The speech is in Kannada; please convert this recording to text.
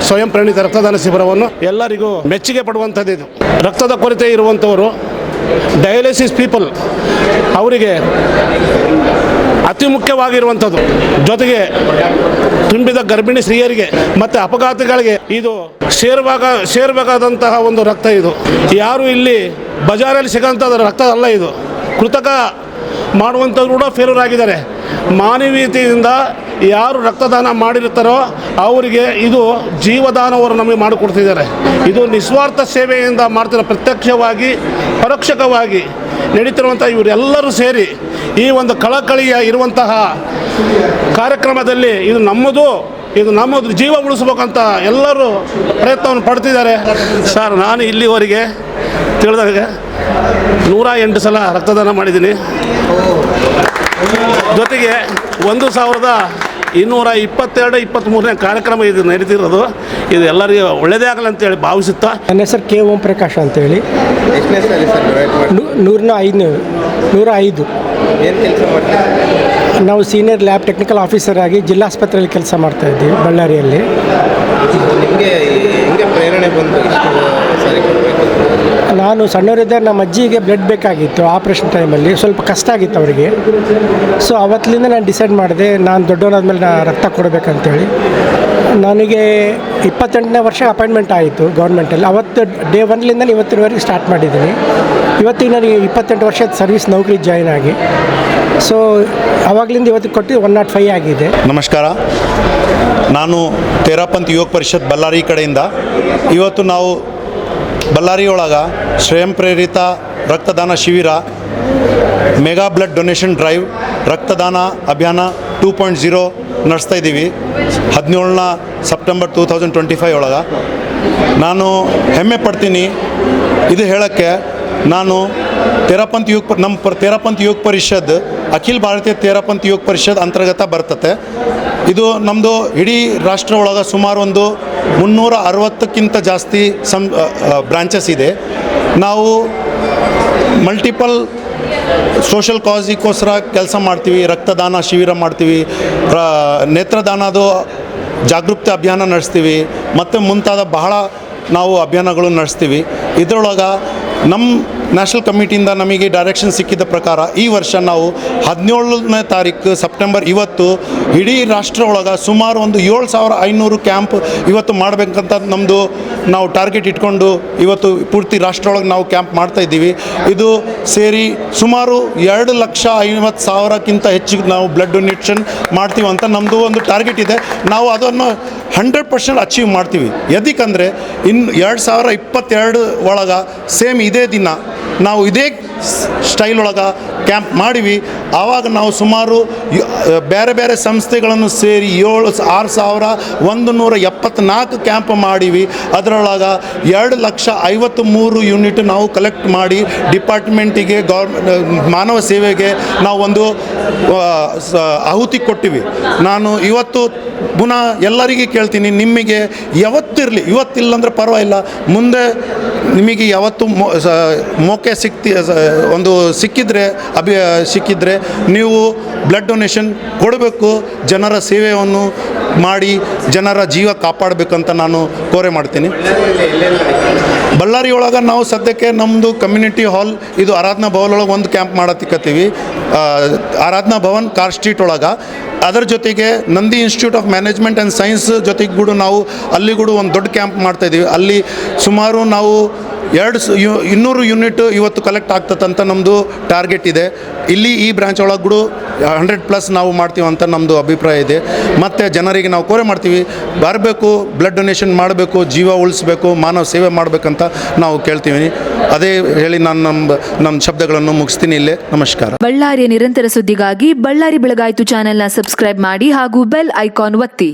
ಸ್ವಯಂ ಪ್ರೇರಿತ ರಕ್ತದಾನ ಶಿಬಿರವನ್ನು ಎಲ್ಲರಿಗೂ ಮೆಚ್ಚುಗೆ ಪಡುವಂಥದ್ದು. ಇದು ರಕ್ತದ ಕೊರತೆ ಇರುವಂಥವರು, ಡಯಾಲಿಸಿಸ್ ಪೀಪಲ್ ಅವರಿಗೆ ಅತಿ ಮುಖ್ಯವಾಗಿರುವಂಥದ್ದು. ಜೊತೆಗೆ ತುಂಬಿದ ಗರ್ಭಿಣಿ ಸ್ತ್ರೀಯರಿಗೆ ಮತ್ತು ಅಪಘಾತಗಳಿಗೆ ಇದು ಸೇರಬೇಕಾದಂತಹ ಒಂದು ರಕ್ತ. ಇದು ಯಾರು ಇಲ್ಲಿ ಬಜಾರಲ್ಲಿ ಸಿಗೋಂಥದ್ದು ರಕ್ತ ಅಲ್ಲ. ಇದು ಕೃತಕ ಮಾಡುವಂಥವ್ರು ಕೂಡ ಫೇಲ್ಯೂರ್ ಆಗಿದ್ದಾರೆ. ಮಾನವೀಯತೆಯಿಂದ ಯಾರು ರಕ್ತದಾನ ಮಾಡಿರ್ತಾರೋ ಅವರಿಗೆ ಇದು ಜೀವದಾನವರು ನಮಗೆ ಮಾಡಿಕೊಡ್ತಿದ್ದಾರೆ. ಇದು ನಿಸ್ವಾರ್ಥ ಸೇವೆಯಿಂದ ಮಾಡ್ತಿರೋ, ಪ್ರತ್ಯಕ್ಷವಾಗಿ ಪರೋಕ್ಷವಾಗಿ ನಡೀತಿರುವಂಥ ಇವರೆಲ್ಲರೂ ಸೇರಿ ಈ ಒಂದು ಕಳಕಳಿಯ ಇರುವಂತಹ ಕಾರ್ಯಕ್ರಮದಲ್ಲಿ ಇದು ನಮ್ಮದು ಜೀವ ಉಳಿಸ್ಬೇಕಂತ ಎಲ್ಲರೂ ಪ್ರಯತ್ನವನ್ನು ಪಡ್ತಿದ್ದಾರೆ. ಸರ್, ನಾನು ಇಲ್ಲಿವರೆಗೆ ತಿಳಿದಾಗ 108 ಸಲ ರಕ್ತದಾನ ಮಾಡಿದ್ದೀನಿ. ಜೊತೆಗೆ 1222-23ನೇ ಕಾರ್ಯಕ್ರಮ ಇದು ನಡೀತಿರೋದು. ಇದು ಎಲ್ಲರಿಗೂ ಒಳ್ಳೆಯದೇ ಆಗಲ್ಲ ಅಂತೇಳಿ ಭಾವಿಸುತ್ತಾ, ನನ್ನ ಹೆಸರು ಕೆ ಓಂ ಪ್ರಕಾಶ್ ಅಂತೇಳಿ. 105 ಏನು ಕೆಲಸ ಮಾಡ್ತೀವಿ? ನಾವು ಸೀನಿಯರ್ ಲ್ಯಾಬ್ ಟೆಕ್ನಿಕಲ್ ಆಫೀಸರ್ ಆಗಿ ಜಿಲ್ಲಾಸ್ಪತ್ರೆಯಲ್ಲಿ ಕೆಲಸ ಮಾಡ್ತಾ ಇದ್ದೀವಿ, ಬಳ್ಳಾರಿಯಲ್ಲಿ. ನಿಮಗೆ ಹೆಂಗೆ ಪ್ರೇರಣೆ ಬಂತು ಇಷ್ಟು ಸಾರಿ ಕೊಡಬೇಕು? ನಾನು ಸಣ್ಣವರಿದ್ದಾಗ ನಮ್ಮ ಅಜ್ಜಿಗೆ ಬ್ಲಡ್ ಬೇಕಾಗಿತ್ತು. ಆಪ್ರೇಷನ್ ಟೈಮಲ್ಲಿ ಸ್ವಲ್ಪ ಕಷ್ಟ ಆಗಿತ್ತು ಅವರಿಗೆ. ಸೊ ಅವತ್ತಿನಿಂದ ನಾನು ಡಿಸೈಡ್ ಮಾಡಿದೆ, ನಾನು ದೊಡ್ಡವನಾದ್ಮೇಲೆ ನಾನು ರಕ್ತ ಕೊಡಬೇಕಂತೇಳಿ. ನನಗೆ 28ನೇ ವರ್ಷ ಅಪಾಯಿಂಟ್ಮೆಂಟ್ ಆಯಿತು ಗೌರ್ಮೆಂಟಲ್ಲಿ. ಅವತ್ತು ಡೇ 1ಲಿಂದ ಇವತ್ತಿನವರೆಗೆ ಸ್ಟಾರ್ಟ್ ಮಾಡಿದ್ದೀನಿ. ಇವತ್ತಿಗೆ ನನಗೆ 28 ವರ್ಷದ ಸರ್ವಿಸ್ ನೌಕರಿ ಜಾಯ್ನ್ ಆಗಿ. ಸೊ ಆವಾಗಲಿಂದ ಇವತ್ತಿಗೆ ಕೊಟ್ಟು 105 ಆಗಿದೆ. ನಮಸ್ಕಾರ, ನಾನು ತೇರಾಪಂಥ್ ಯುವಕ ಪರಿಷತ್ ಬಳ್ಳಾರಿ ಕಡೆಯಿಂದ ಇವತ್ತು ನಾವು ಬಳ್ಳಾರಿಯೊಳಗೆ ಸ್ವಯಂ ಪ್ರೇರಿತ ರಕ್ತದಾನ ಶಿಬಿರ, ಮೆಗಾ ಬ್ಲಡ್ ಡೊನೇಷನ್ ಡ್ರೈವ್, ರಕ್ತದಾನ ಅಭಿಯಾನ 2.0 ನಡೆಸ್ತಾ ಇದ್ದೀವಿ 17 ಸೆಪ್ಟೆಂಬರ್ 2025 ಒಳಗೆ. ನಾನು ಹೆಮ್ಮೆ ಪಡ್ತೀನಿ ಇದು ಹೇಳೋಕ್ಕೆ. ನಾನು ನಮ್ಮ ತೇರಾಪಂಥ್ ಯುವಕ ಪರಿಷತ್ ಅಖಿಲ ಭಾರತೀಯ ತೇರಾಪಂಥ್ ಯುವಕ ಪರಿಷತ್ ಅಂತರ್ಗತ ಬರ್ತತೆ. ಇದು ನಮ್ಮದು ಇಡೀ ರಾಷ್ಟ್ರ ಒಳಗೆ ಸುಮಾರು ಒಂದು 360ಕ್ಕಿಂತ ಜಾಸ್ತಿ ಬ್ರಾಂಚಸ್ ಇದೆ. ನಾವು ಮಲ್ಟಿಪಲ್ ಸೋಷಲ್ ಕಾಸಿಗೋಸ್ಕರ ಕೆಲಸ ಮಾಡ್ತೀವಿ. ರಕ್ತದಾನ ಶಿಬಿರ ಮಾಡ್ತೀವಿ, ನೇತ್ರದಾನದು ಜಾಗೃತಿ ಅಭಿಯಾನ ನಡೆಸ್ತೀವಿ ಮತ್ತು ಮುಂತಾದ ಬಹಳ ನಾವು ಅಭಿಯಾನಗಳು ನಡೆಸ್ತೀವಿ. ಇದರೊಳಗೆ ನಮ್ಮ ನ್ಯಾಷನಲ್ ಕಮಿಟಿಯಿಂದ ನಮಗೆ ಡೈರೆಕ್ಷನ್ ಸಿಕ್ಕಿದ ಪ್ರಕಾರ ಈ ವರ್ಷ ನಾವು 17ನೇ ತಾರೀಕು ಸೆಪ್ಟೆಂಬರ್ ಇವತ್ತು ಇಡೀ ರಾಷ್ಟ್ರ ಒಳಗೆ ಸುಮಾರು ಒಂದು 7500 ಕ್ಯಾಂಪ್ ಇವತ್ತು ಮಾಡಬೇಕಂತ ನಮ್ಮದು ನಾವು ಟಾರ್ಗೆಟ್ ಇಟ್ಕೊಂಡು ಇವತ್ತು ಪೂರ್ತಿ ರಾಷ್ಟ್ರ ಒಳಗೆ ನಾವು ಕ್ಯಾಂಪ್ ಮಾಡ್ತಾಯಿದ್ದೀವಿ. ಇದು ಸೇರಿ ಸುಮಾರು 2,50,000ಕ್ಕಿಂತ ಹೆಚ್ಚು ನಾವು ಬ್ಲಡ್ ಡೊನೇಷನ್ ಮಾಡ್ತೀವಿ ಅಂತ ನಮ್ಮದು ಒಂದು ಟಾರ್ಗೆಟ್ ಇದೆ. ನಾವು ಅದನ್ನು 100% ಅಚೀವ್ ಮಾಡ್ತೀವಿ. ಎದಕ್ಕಂದರೆ 2022 ಒಳಗೆ ಸೇಮ್ ಇದೇ ದಿನ ನಾವು ಇದೇ ಸ್ಟೈಲ್ ಒಳಗೆ ಕ್ಯಾಂಪ್ ಮಾಡಿವಿ. ಆವಾಗ ನಾವು ಸುಮಾರು ಬೇರೆ ಬೇರೆ ಸಂಸ್ಥೆಗಳನ್ನು ಸೇರಿ 6,174 ಕ್ಯಾಂಪ್ ಮಾಡಿವಿ. ಅದರೊಳಗೆ 2,53,000 ಯೂನಿಟ್ ನಾವು ಕಲೆಕ್ಟ್ ಮಾಡಿ ಡಿಪಾರ್ಟ್ಮೆಂಟಿಗೆ ಮಾನವ ಸೇವೆಗೆ ನಾವು ಒಂದು ಆಹುತಿ ಕೊಟ್ಟಿವಿ. ನಾನು ಇವತ್ತು ಪುನಃ ಎಲ್ಲರಿಗೆ ಕೇಳ್ತೀನಿ, ನಿಮಗೆ ಯಾವತ್ತಿರಲಿ, ಇವತ್ತಿಲ್ಲಂದ್ರೆ ಪರವಾಗಿಲ್ಲ, ಮುಂದೆ ನಿಮಗೆ ಯಾವತ್ತು ಮೋಕೆ ಸಿಕ್ಕಿದ್ರೆ ನೀವು ಬ್ಲಡ್ ಡೊನೇಷನ್ ಕೊಡಬೇಕು. ಜನರ ಸೇವೆಯನ್ನು ಮಾಡಿ ಜನರ ಜೀವ ಕಾಪಾಡಬೇಕಂತ ನಾನು ಕೋರೆ ಮಾಡ್ತೀನಿ. ಬಳ್ಳಾರಿ ಒಳಗೆ ನಾವು ಸದ್ಯಕ್ಕೆ ನಮ್ಮದು ಕಮ್ಯುನಿಟಿ ಹಾಲ್, ಇದು ಆರಾಧನಾ ಭವನ್ ಒಳಗೆ ಒಂದು ಕ್ಯಾಂಪ್ ಮಾಡತ್ತಿಕತ್ತೀವಿ. ಆರಾಧನಾ ಭವನ್ ಕಾರ್ ಸ್ಟ್ರೀಟ್ ಒಳಗೆ. ಅದರ ಜೊತೆಗೆ Nandi institute of management and science ಜೊತೆಗೆ ಕೂಡ ನಾವು ಅಲ್ಲಿ ಕೂಡ ಒಂದು ದೊಡ್ಡ ಕ್ಯಾಂಪ್ ಮಾಡ್ತಾಯಿದ್ದೀವಿ. ಅಲ್ಲಿ ಸುಮಾರು ನಾವು 200 ಯೂನಿಟ್ ಇವತ್ತು ಕಲೆಕ್ಟ್ ಆಗ್ತದಂತ ನಮ್ಮದು ಟಾರ್ಗೆಟ್ ಇದೆ. ಇಲ್ಲಿ ಈ ಬ್ರಾಂಚ್ ಒಳಗೆ ಕೂಡ 100+ ನಾವು ಮಾಡ್ತೀವಿ ಅಂತ ನಮ್ಮದು ಅಭಿಪ್ರಾಯ ಇದೆ. ಮತ್ತು ಜನರಿಗೆ ನಾವು ಕೋರೆ ಮಾಡ್ತೀವಿ, ಬರಬೇಕು, ಬ್ಲಡ್ ಡೊನೇಷನ್ ಮಾಡಬೇಕು, ಜೀವ ಉಳಿಸ್ಬೇಕು, ಮಾನವ ಸೇವೆ ಮಾಡಬೇಕಂತ ನಾವು ಕೇಳ್ತೀವಿ. ಅದೇ ಹೇಳಿ ನಾನು ನಮ್ಮ ಶಬ್ದಗಳನ್ನು ಮುಗಿಸ್ತೀನಿ ಇಲ್ಲೇ. ನಮಸ್ಕಾರ. ಬಳ್ಳಾರಿಯ ನಿರಂತರ ಸುದ್ದಿಗಾಗಿ ಬಳ್ಳಾರಿ ಬೆಳಗಾಯಿತು ಚಾನೆಲ್ನ ಸಬ್ಸ್ಕ್ರೈಬ್ ಮಾಡಿ ಹಾಗೂ ಬೆಲ್ ಐಕಾನ್ ಒತ್ತಿ.